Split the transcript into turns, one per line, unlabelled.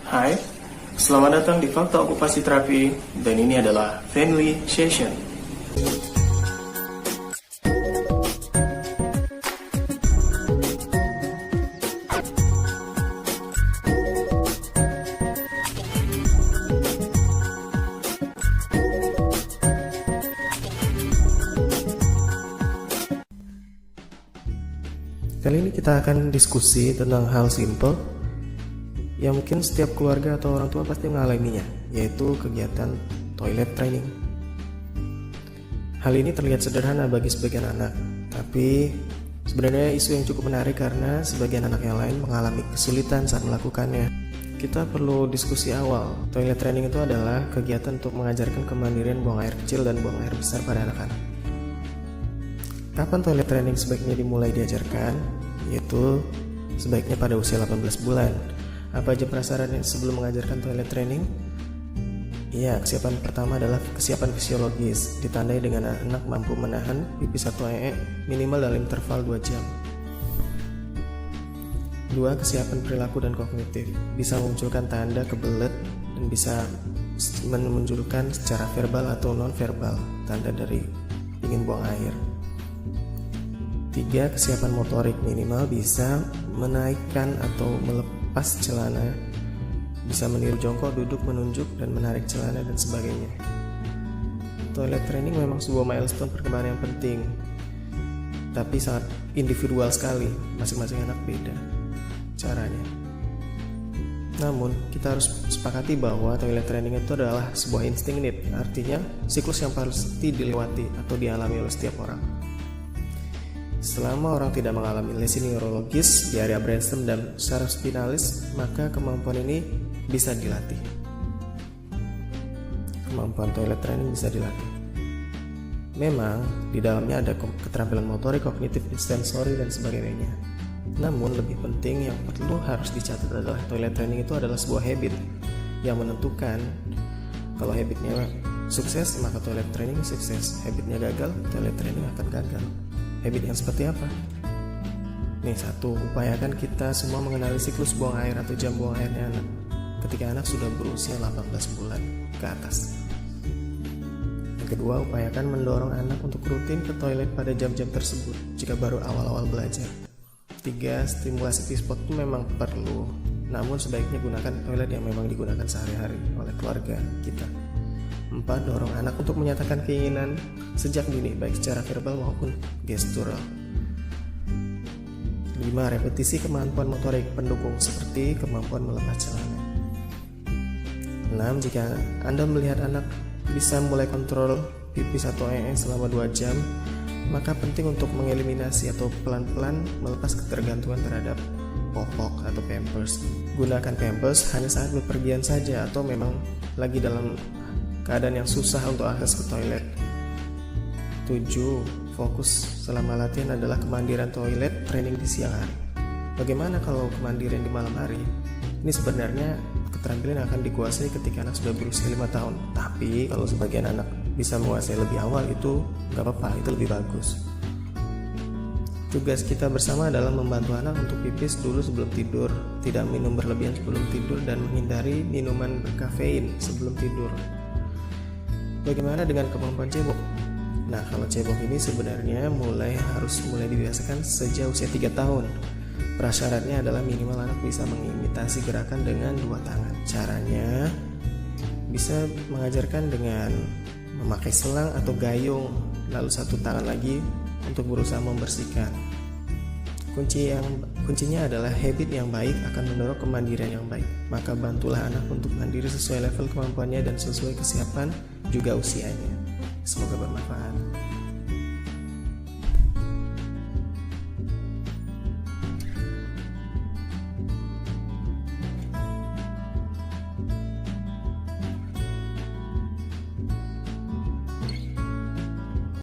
Hai, selamat datang di Fakta Okupasi Terapi, dan ini adalah Family Session. Kali ini kita akan diskusi tentang hal simple yang mungkin setiap keluarga atau orang tua pasti mengalaminya, yaitu kegiatan toilet training. Hal ini terlihat sederhana bagi sebagian anak, tapi sebenarnya isu yang cukup menarik karena sebagian anak yang lain mengalami kesulitan saat melakukannya. Kita perlu diskusi awal. Toilet training itu adalah kegiatan untuk mengajarkan kemandirian buang air kecil dan buang air besar pada anak-anak. Kapan toilet training sebaiknya dimulai diajarkan? Yaitu sebaiknya pada usia 18 bulan. Apa aja prasyaratnya sebelum mengajarkan toilet training? Ya, kesiapan pertama adalah kesiapan fisiologis, ditandai dengan anak mampu menahan pipis atau minimal dalam interval 2 jam. 2. Kesiapan perilaku dan kognitif, bisa memunculkan tanda kebelet dan bisa memunculkan secara verbal atau non-verbal tanda dari ingin buang air. 3. Kesiapan motorik, minimal bisa menaikkan atau melepas celana, bisa meniru jongkok, duduk, menunjuk, dan menarik celana, dan sebagainya. Toilet training memang sebuah milestone perkembangan yang penting, tapi sangat individual sekali, masing-masing anak beda caranya. Namun, kita harus sepakati bahwa toilet training itu adalah sebuah insting need, artinya siklus yang pasti dilewati atau dialami oleh setiap orang. Selama orang tidak mengalami lesi neurologis di area brainstem dan saraf spinalis, maka kemampuan ini bisa dilatih. Kemampuan toilet training bisa dilatih. Memang di dalamnya ada keterampilan motorik, kognitif, sensori, dan sebagainya. Namun lebih penting yang perlu harus dicatat adalah toilet training itu adalah sebuah habit yang menentukan. Kalau habitnya sukses, maka toilet training sukses. Habitnya gagal, toilet training akan gagal. Habit yang seperti apa? Nih, 1. Upayakan kita semua mengenali siklus buang air atau jam buang airnya anak ketika anak sudah berusia 18 bulan ke atas. Yang kedua, upayakan mendorong anak untuk rutin ke toilet pada jam-jam tersebut jika baru awal-awal belajar. 3. Stimulasi P-spot itu memang perlu, namun sebaiknya gunakan toilet yang memang digunakan sehari-hari oleh keluarga kita. 4. Dorong anak untuk menyatakan keinginan sejak dini, baik secara verbal maupun gestural. 5. Repetisi kemampuan motorik pendukung seperti kemampuan melepas celana. 6. Jika Anda melihat anak bisa mulai kontrol pipis atau selama 2 jam, maka penting untuk mengeliminasi atau pelan-pelan melepas ketergantungan terhadap popok atau pampers. Gunakan pampers hanya saat bepergian saja atau memang lagi dalam keadaan yang susah untuk akses ke toilet. 7. Fokus selama latihan adalah kemandirian toilet training di siang hari. Bagaimana kalau kemandirian di malam hari? Ini sebenarnya keterampilan yang akan dikuasai ketika anak sudah berusia 5 tahun. Tapi kalau sebagian anak bisa menguasai lebih awal, itu gak apa-apa, itu lebih bagus. Tugas kita bersama adalah membantu anak untuk pipis dulu sebelum tidur, tidak minum berlebihan sebelum tidur, dan menghindari minuman berkafein sebelum tidur. Bagaimana dengan kemampuan cebok? Nah, kalau cebok ini sebenarnya harus mulai dibiasakan sejak usia 3 tahun. Prasyaratnya adalah minimal anak bisa mengimitasi gerakan dengan 2 tangan. Caranya bisa mengajarkan dengan memakai selang atau gayung, lalu 1 tangan lagi untuk berusaha membersihkan. Kuncinya adalah habit yang baik akan mendorong kemandirian yang baik. Maka bantulah anak untuk mandiri sesuai level kemampuannya dan sesuai kesiapan juga usianya. Semoga bermanfaat.